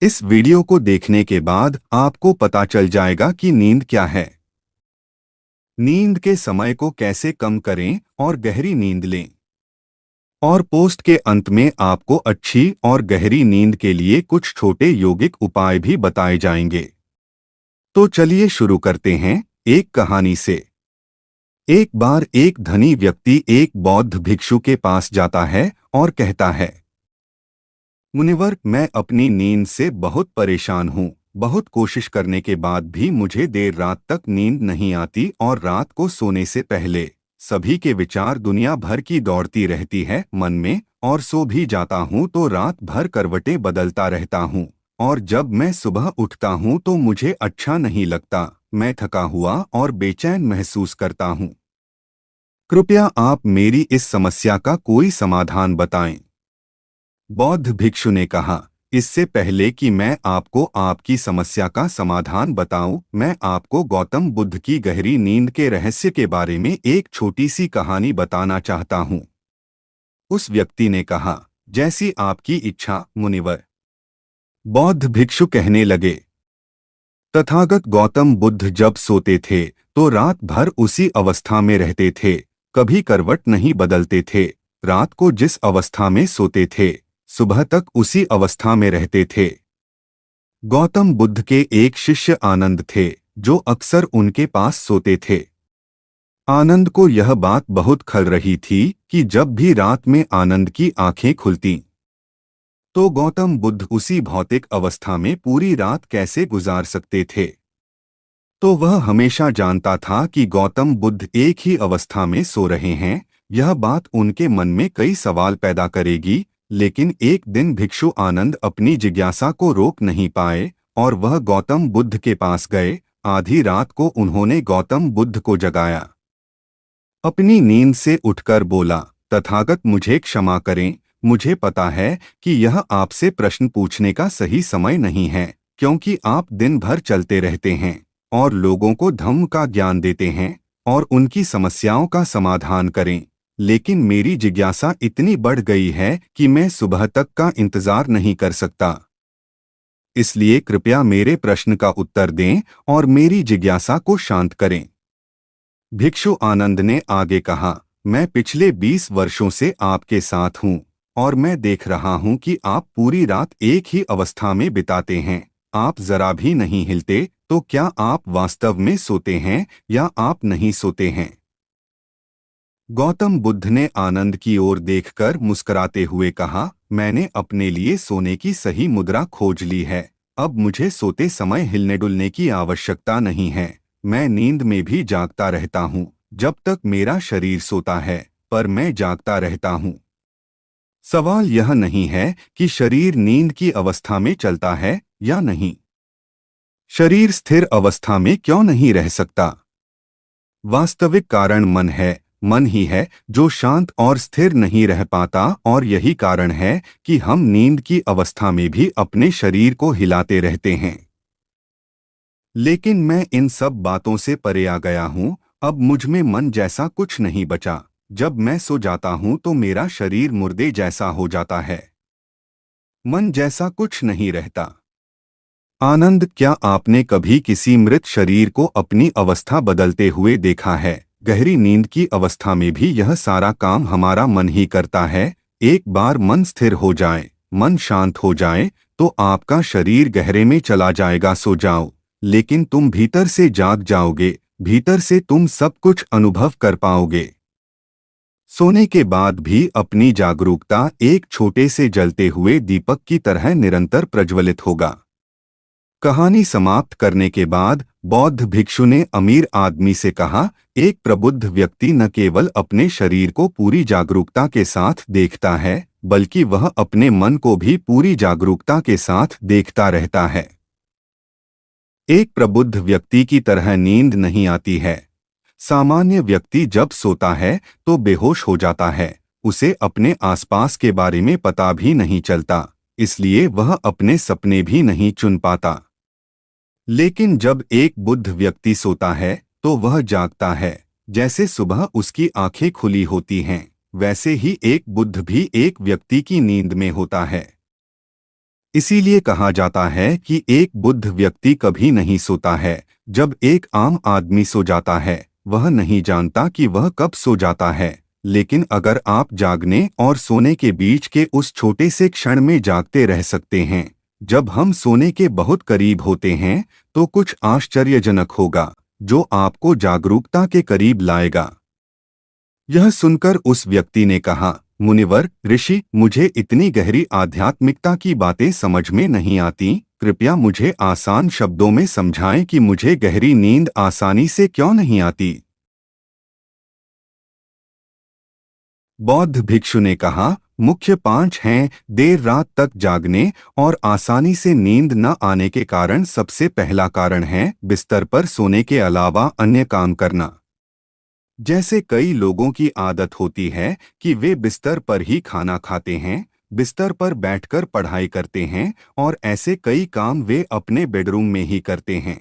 इस वीडियो को देखने के बाद आपको पता चल जाएगा कि नींद क्या है, नींद के समय को कैसे कम करें और गहरी नींद लें। और पोस्ट के अंत में आपको अच्छी और गहरी नींद के लिए कुछ छोटे योगिक उपाय भी बताए जाएंगे। तो चलिए शुरू करते हैं एक कहानी से। एक बार एक धनी व्यक्ति एक बौद्ध भिक्षु के पास जाता है और कहता है, मुनिवर, मैं अपनी नींद से बहुत परेशान हूँ। बहुत कोशिश करने के बाद भी मुझे देर रात तक नींद नहीं आती और रात को सोने से पहले सभी के विचार दुनिया भर की दौड़ती रहती है मन में, और सो भी जाता हूँ तो रात भर करवटें बदलता रहता हूँ, और जब मैं सुबह उठता हूँ तो मुझे अच्छा नहीं लगता। मैं थका हुआ और बेचैन महसूस करता हूँ। कृपया आप मेरी इस समस्या का कोई समाधान बताएं। बौद्ध भिक्षु ने कहा, इससे पहले कि मैं आपको आपकी समस्या का समाधान बताऊं, मैं आपको गौतम बुद्ध की गहरी नींद के रहस्य के बारे में एक छोटी सी कहानी बताना चाहता हूं। उस व्यक्ति ने कहा, जैसी आपकी इच्छा मुनिवर। बौद्ध भिक्षु कहने लगे, तथागत गौतम बुद्ध जब सोते थे तो रात भर उसी अवस्था में रहते थे, कभी करवट नहीं बदलते थे। रात को जिस अवस्था में सोते थे सुबह तक उसी अवस्था में रहते थे। गौतम बुद्ध के एक शिष्य आनंद थे जो अक्सर उनके पास सोते थे। आनंद को यह बात बहुत खल रही थी कि जब भी रात में आनंद की आंखें खुलती तो गौतम बुद्ध उसी भौतिक अवस्था में पूरी रात कैसे गुजार सकते थे। तो वह हमेशा जानता था कि गौतम बुद्ध एक ही अवस्था में सो रहे हैं। यह बात उनके मन में कई सवाल पैदा करेगी, लेकिन एक दिन भिक्षु आनंद अपनी जिज्ञासा को रोक नहीं पाए और वह गौतम बुद्ध के पास गए। आधी रात को उन्होंने गौतम बुद्ध को जगाया। अपनी नींद से उठकर बोला, तथागत मुझे क्षमा करें, मुझे पता है कि यह आपसे प्रश्न पूछने का सही समय नहीं है, क्योंकि आप दिन भर चलते रहते हैं और लोगों को धम्म का ज्ञान देते हैं और उनकी समस्याओं का समाधान करें। लेकिन मेरी जिज्ञासा इतनी बढ़ गई है कि मैं सुबह तक का इंतजार नहीं कर सकता। इसलिए कृपया मेरे प्रश्न का उत्तर दें और मेरी जिज्ञासा को शांत करें। भिक्षु आनंद ने आगे कहा, मैं पिछले 20 वर्षों से आपके साथ हूँ और मैं देख रहा हूँ कि आप पूरी रात एक ही अवस्था में बिताते हैं। आप जरा भी नहीं हिलते, तो क्या आप वास्तव में सोते हैं या आप नहीं सोते हैं? गौतम बुद्ध ने आनंद की ओर देखकर मुस्कुराते हुए कहा, मैंने अपने लिए सोने की सही मुद्रा खोज ली है। अब मुझे सोते समय हिलने डुलने की आवश्यकता नहीं है। मैं नींद में भी जागता रहता हूँ जब तक मेरा शरीर सोता है, पर मैं जागता रहता हूँ। सवाल यह नहीं है कि शरीर नींद की अवस्था में चलता है या नहीं। शरीर स्थिर अवस्था में क्यों नहीं रह सकता? वास्तविक कारण मन है। मन ही है जो शांत और स्थिर नहीं रह पाता, और यही कारण है कि हम नींद की अवस्था में भी अपने शरीर को हिलाते रहते हैं। लेकिन मैं इन सब बातों से परे आ गया हूँ। अब मुझ में मन जैसा कुछ नहीं बचा। जब मैं सो जाता हूँ तो मेरा शरीर मुर्दे जैसा हो जाता है, मन जैसा कुछ नहीं रहता। आनंद, क्या आपने कभी किसी मृत शरीर को अपनी अवस्था बदलते हुए देखा है? गहरी नींद की अवस्था में भी यह सारा काम हमारा मन ही करता है। एक बार मन स्थिर हो जाए, मन शांत हो जाए, तो आपका शरीर गहरे में चला जाएगा। सो जाओ, लेकिन तुम भीतर से जाग जाओगे। भीतर से तुम सब कुछ अनुभव कर पाओगे। सोने के बाद भी अपनी जागरूकता एक छोटे से जलते हुए दीपक की तरह निरंतर प्रज्वलित होगा। कहानी समाप्त करने के बाद बौद्ध भिक्षु ने अमीर आदमी से कहा, एक प्रबुद्ध व्यक्ति न केवल अपने शरीर को पूरी जागरूकता के साथ देखता है, बल्कि वह अपने मन को भी पूरी जागरूकता के साथ देखता रहता है। एक प्रबुद्ध व्यक्ति की तरह नींद नहीं आती है। सामान्य व्यक्ति जब सोता है तो बेहोश हो जाता है। उसे अपने आसपास के बारे में पता भी नहीं चलता, इसलिए वह अपने सपने भी नहीं चुन पाता। लेकिन जब एक बुद्ध व्यक्ति सोता है तो वह जागता है। जैसे सुबह उसकी आंखें खुली होती हैं, वैसे ही एक बुद्ध भी एक व्यक्ति की नींद में होता है। इसीलिए कहा जाता है कि एक बुद्ध व्यक्ति कभी नहीं सोता है। जब एक आम आदमी सो जाता है, वह नहीं जानता कि वह कब सो जाता है। लेकिन अगर आप जागने और सोने के बीच के उस छोटे से क्षण में जागते रह सकते हैं, जब हम सोने के बहुत करीब होते हैं, तो कुछ आश्चर्यजनक होगा, जो आपको जागरूकता के करीब लाएगा। यह सुनकर उस व्यक्ति ने कहा, मुनिवर ऋषि, मुझे इतनी गहरी आध्यात्मिकता की बातें समझ में नहीं आती। कृपया मुझे आसान शब्दों में समझाएं कि मुझे गहरी नींद आसानी से क्यों नहीं आती। बौद्ध भिक्षु ने कहा, मुख्य 5 हैं। देर रात तक जागने और आसानी से नींद न आने के कारण सबसे पहला कारण है बिस्तर पर सोने के अलावा अन्य काम करना। जैसे कई लोगों की आदत होती है कि वे बिस्तर पर ही खाना खाते हैं, बिस्तर पर बैठकर पढ़ाई करते हैं और ऐसे कई काम वे अपने बेडरूम में ही करते हैं।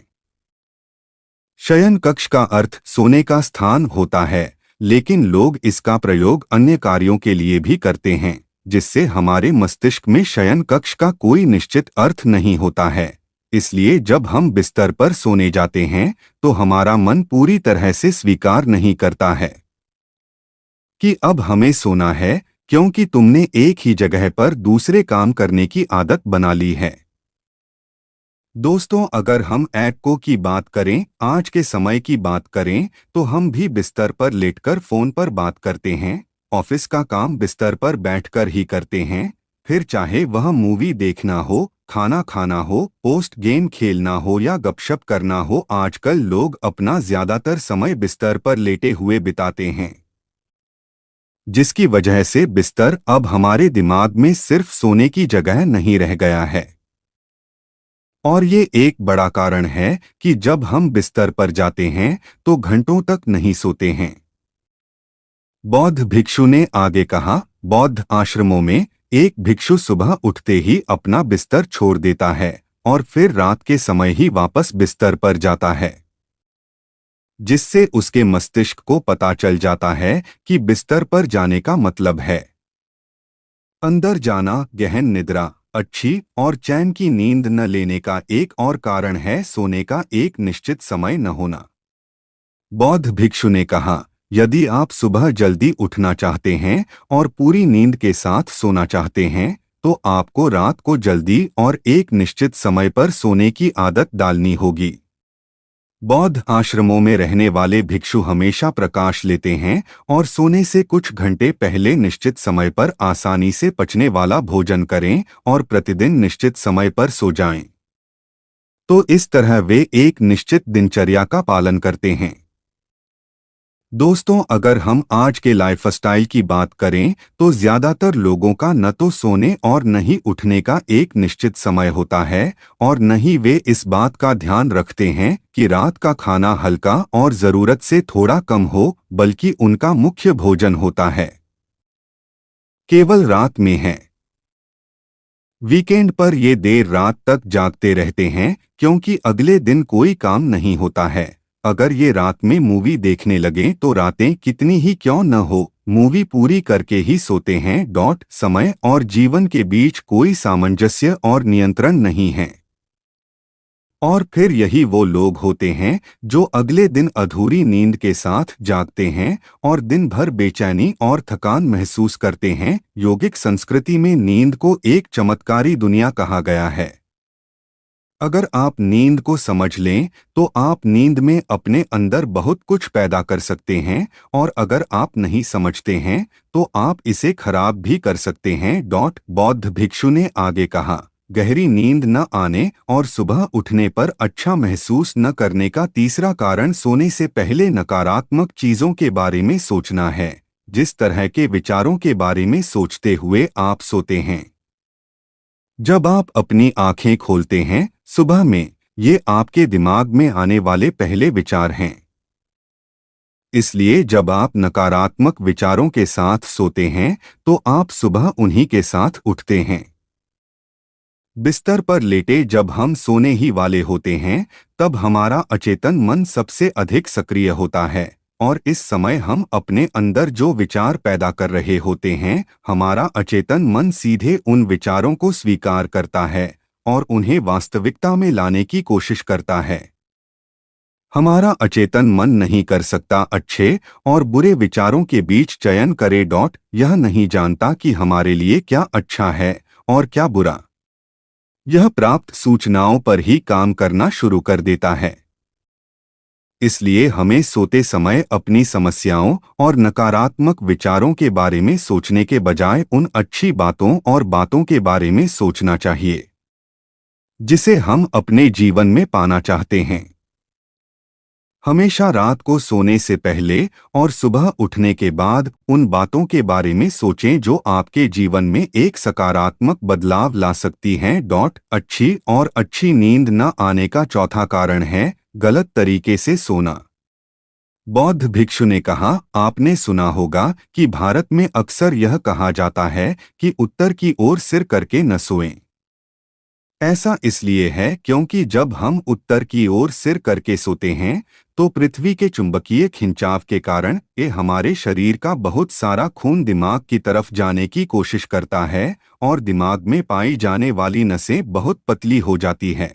शयन कक्ष का अर्थ सोने का स्थान होता है, लेकिन लोग इसका प्रयोग अन्य कार्यों के लिए भी करते हैं, जिससे हमारे मस्तिष्क में शयन कक्ष का कोई निश्चित अर्थ नहीं होता है। इसलिए जब हम बिस्तर पर सोने जाते हैं, तो हमारा मन पूरी तरह से स्वीकार नहीं करता है कि अब हमें सोना है, क्योंकि तुमने एक ही जगह पर दूसरे काम करने की आदत बना ली है। दोस्तों, अगर हम को की बात करें, आज के समय की बात करें, तो हम भी बिस्तर पर लेटकर फोन पर बात करते हैं। ऑफिस का काम बिस्तर पर बैठकर ही करते हैं। फिर चाहे वह मूवी देखना हो, खाना खाना हो, पोस्ट गेम खेलना हो या गपशप करना हो, आजकल लोग अपना ज्यादातर समय बिस्तर पर लेटे हुए बिताते हैं, जिसकी वजह से बिस्तर अब हमारे दिमाग में सिर्फ सोने की जगह नहीं रह गया है। और ये एक बड़ा कारण है कि जब हम बिस्तर पर जाते हैं, तो घंटों तक नहीं सोते हैं। बौद्ध भिक्षु ने आगे कहा, बौद्ध आश्रमों में एक भिक्षु सुबह उठते ही अपना बिस्तर छोड़ देता है और फिर रात के समय ही वापस बिस्तर पर जाता है, जिससे उसके मस्तिष्क को पता चल जाता है कि बिस्तर पर जाने का मतलब है अंदर जाना। गहन निद्रा, अच्छी और चैन की नींद न लेने का एक और कारण है सोने का एक निश्चित समय न होना। बौद्ध भिक्षु ने कहा, यदि आप सुबह जल्दी उठना चाहते हैं और पूरी नींद के साथ सोना चाहते हैं, तो आपको रात को जल्दी और एक निश्चित समय पर सोने की आदत डालनी होगी। बौद्ध आश्रमों में रहने वाले भिक्षु हमेशा प्रकाश लेते हैं और सोने से कुछ घंटे पहले निश्चित समय पर आसानी से पचने वाला भोजन करें और प्रतिदिन निश्चित समय पर सो जाएं। तो इस तरह वे एक निश्चित दिनचर्या का पालन करते हैं। दोस्तों, अगर हम आज के लाइफस्टाइल की बात करें, तो ज्यादातर लोगों का न तो सोने और न ही उठने का एक निश्चित समय होता है और न ही वे इस बात का ध्यान रखते हैं कि रात का खाना हल्का और जरूरत से थोड़ा कम हो, बल्कि उनका मुख्य भोजन होता है केवल रात में है। वीकेंड पर ये देर रात तक जागते रहते हैं, क्योंकि अगले दिन कोई काम नहीं होता है। अगर ये रात में मूवी देखने लगें तो रातें कितनी ही क्यों न हो, मूवी पूरी करके ही सोते हैं। समय और जीवन के बीच कोई सामंजस्य और नियंत्रण नहीं है। और फिर यही वो लोग होते हैं जो अगले दिन अधूरी नींद के साथ जागते हैं और दिन भर बेचैनी और थकान महसूस करते हैं। योगिक संस्कृति में नींद को एक चमत्कारी दुनिया कहा गया है। अगर आप नींद को समझ लें, तो आप नींद में अपने अंदर बहुत कुछ पैदा कर सकते हैं, और अगर आप नहीं समझते हैं, तो आप इसे खराब भी कर सकते हैं। बौद्ध भिक्षु ने आगे कहा, गहरी नींद न आने और सुबह उठने पर अच्छा महसूस न करने का तीसरा कारण सोने से पहले नकारात्मक चीजों के बारे में सोचना है। जिस तरह के विचारों के बारे में सोचते हुए आप सोते हैं, जब आप अपनी आंखें खोलते हैं सुबह में, ये आपके दिमाग में आने वाले पहले विचार हैं। इसलिए जब आप नकारात्मक विचारों के साथ सोते हैं, तो आप सुबह उन्हीं के साथ उठते हैं। बिस्तर पर लेटे जब हम सोने ही वाले होते हैं, तब हमारा अचेतन मन सबसे अधिक सक्रिय होता है और इस समय हम अपने अंदर जो विचार पैदा कर रहे होते हैं, हमारा अचेतन मन सीधे उन विचारों को स्वीकार करता है और उन्हें वास्तविकता में लाने की कोशिश करता है। हमारा अचेतन मन नहीं कर सकता अच्छे और बुरे विचारों के बीच चयन करे। यह नहीं जानता कि हमारे लिए क्या अच्छा है और क्या बुरा। यह प्राप्त सूचनाओं पर ही काम करना शुरू कर देता है। इसलिए हमें सोते समय अपनी समस्याओं और नकारात्मक विचारों के बारे में सोचने के बजाय उन अच्छी बातों और बातों के बारे में सोचना चाहिए जिसे हम अपने जीवन में पाना चाहते हैं। हमेशा रात को सोने से पहले और सुबह उठने के बाद उन बातों के बारे में सोचें जो आपके जीवन में एक सकारात्मक बदलाव ला सकती हैं। अच्छी और अच्छी नींद न आने का चौथा कारण है गलत तरीके से सोना। बौद्ध भिक्षु ने कहा, आपने सुना होगा कि भारत में अक्सर यह कहा जाता है कि उत्तर की ओर सिर करके न सोएं। ऐसा इसलिए है क्योंकि जब हम उत्तर की ओर सिर करके सोते हैं तो पृथ्वी के चुंबकीय खिंचाव के कारण ये हमारे शरीर का बहुत सारा खून दिमाग की तरफ जाने की कोशिश करता है और दिमाग में पाई जाने वाली नसें बहुत पतली हो जाती है।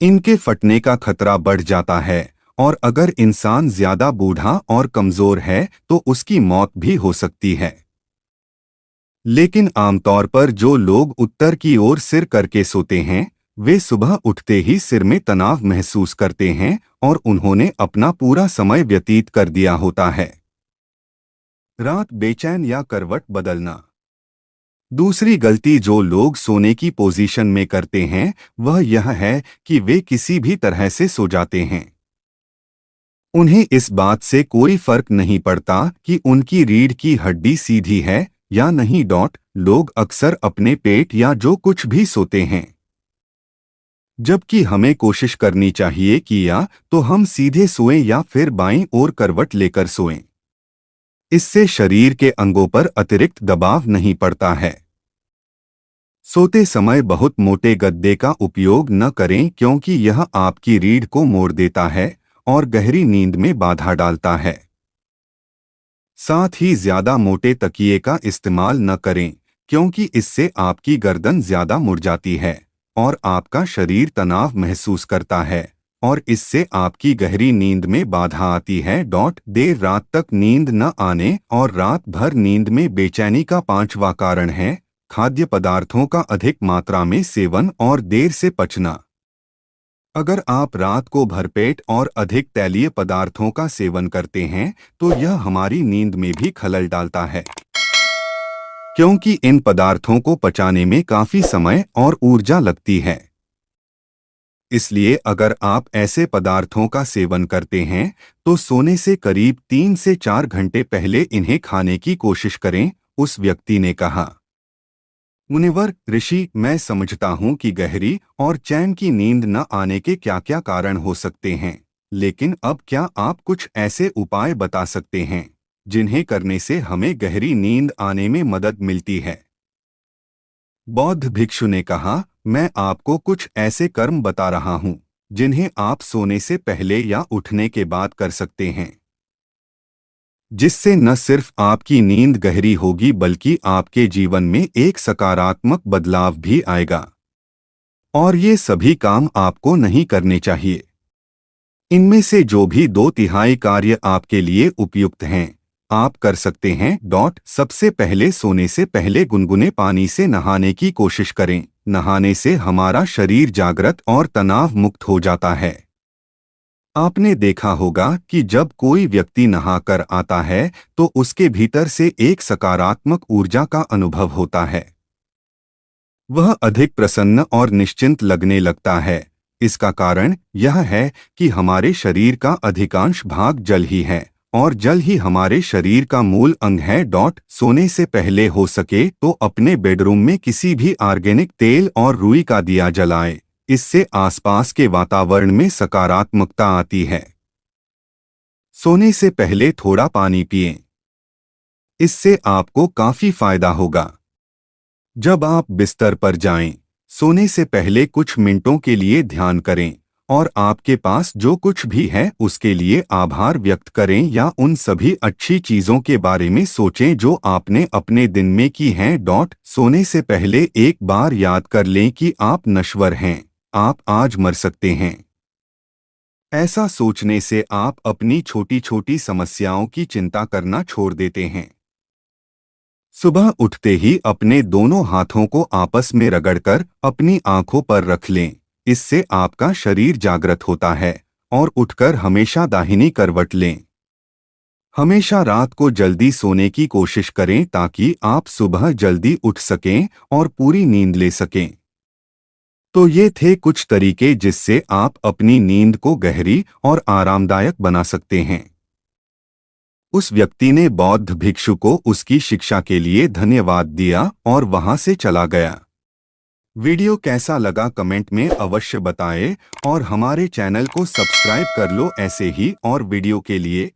इनके फटने का खतरा बढ़ जाता है और अगर इंसान ज्यादा बूढ़ा और कमजोर है तो उसकी मौत भी हो सकती है। लेकिन आमतौर पर जो लोग उत्तर की ओर सिर करके सोते हैं वे सुबह उठते ही सिर में तनाव महसूस करते हैं और उन्होंने अपना पूरा समय व्यतीत कर दिया होता है। रात बेचैन या करवट बदलना। दूसरी गलती जो लोग सोने की पोजीशन में करते हैं वह यह है कि वे किसी भी तरह से सो जाते हैं। उन्हें इस बात से कोई फर्क नहीं पड़ता कि उनकी रीढ़ की हड्डी सीधी है या नहीं। लोग अक्सर अपने पेट या जो कुछ भी सोते हैं, जबकि हमें कोशिश करनी चाहिए कि या तो हम सीधे सोएं या फिर बाईं ओर करवट लेकर सोएं। इससे शरीर के अंगों पर अतिरिक्त दबाव नहीं पड़ता है। सोते समय बहुत मोटे गद्दे का उपयोग न करें क्योंकि यह आपकी रीढ़ को मोड़ देता है और गहरी नींद में बाधा डालता है। साथ ही ज्यादा मोटे तकिए का इस्तेमाल न करें क्योंकि इससे आपकी गर्दन ज्यादा मुड़ जाती है और आपका शरीर तनाव महसूस करता है और इससे आपकी गहरी नींद में बाधा आती है। देर रात तक नींद न आने और रात भर नींद में बेचैनी का पांचवा कारण है खाद्य पदार्थों का अधिक मात्रा में सेवन और देर से पचना। अगर आप रात को भरपेट और अधिक तैलीय पदार्थों का सेवन करते हैं तो यह हमारी नींद में भी खलल डालता है क्योंकि इन पदार्थों को पचाने में काफी समय और ऊर्जा लगती है। इसलिए अगर आप ऐसे पदार्थों का सेवन करते हैं तो सोने से करीब 3 से 4 घंटे पहले इन्हें खाने की कोशिश करें। उस व्यक्ति ने कहा, मुनिवर ऋषि, मैं समझता हूं कि गहरी और चैन की नींद न आने के क्या क्या कारण हो सकते हैं, लेकिन अब क्या आप कुछ ऐसे उपाय बता सकते हैं जिन्हें करने से हमें गहरी नींद आने में मदद मिलती है? बौद्ध भिक्षु ने कहा, मैं आपको कुछ ऐसे कर्म बता रहा हूं जिन्हें आप सोने से पहले या उठने के बाद कर सकते हैं, जिससे न सिर्फ आपकी नींद गहरी होगी बल्कि आपके जीवन में एक सकारात्मक बदलाव भी आएगा। और ये सभी काम आपको नहीं करने चाहिए। इनमें से जो भी 2/3 कार्य आपके लिए उपयुक्त हैं आप कर सकते हैं। सबसे पहले सोने से पहले गुनगुने पानी से नहाने की कोशिश करें। नहाने से हमारा शरीर जागृत और तनाव मुक्त हो जाता है। आपने देखा होगा कि जब कोई व्यक्ति नहाकर आता है तो उसके भीतर से एक सकारात्मक ऊर्जा का अनुभव होता है। वह अधिक प्रसन्न और निश्चिंत लगने लगता है। इसका कारण यह है कि हमारे शरीर का अधिकांश भाग जल ही है और जल ही हमारे शरीर का मूल अंग है। सोने से पहले हो सके तो अपने बेडरूम में किसी भी ऑर्गेनिक तेल और रुई का दिया जलाएं। इससे आसपास के वातावरण में सकारात्मकता आती है। सोने से पहले थोड़ा पानी पिएं। इससे आपको काफी फायदा होगा। जब आप बिस्तर पर जाएं, सोने से पहले कुछ मिनटों के लिए ध्यान करें और आपके पास जो कुछ भी है उसके लिए आभार व्यक्त करें या उन सभी अच्छी चीजों के बारे में सोचें जो आपने अपने दिन में की हैं। सोने से पहले एक बार याद कर लें कि आप नश्वर हैं, आप आज मर सकते हैं। ऐसा सोचने से आप अपनी छोटी छोटी समस्याओं की चिंता करना छोड़ देते हैं। सुबह उठते ही अपने दोनों हाथों को आपस में रगड़कर अपनी आंखों पर रख लें। इससे आपका शरीर जागृत होता है। और उठकर हमेशा दाहिनी करवट लें। हमेशा रात को जल्दी सोने की कोशिश करें ताकि आप सुबह जल्दी उठ सकें और पूरी नींद ले सकें। तो ये थे कुछ तरीके जिससे आप अपनी नींद को गहरी और आरामदायक बना सकते हैं। उस व्यक्ति ने बौद्ध भिक्षु को उसकी शिक्षा के लिए धन्यवाद दिया और वहां से चला गया। वीडियो कैसा लगा कमेंट में अवश्य बताएं और हमारे चैनल को सब्सक्राइब कर लो ऐसे ही और वीडियो के लिए।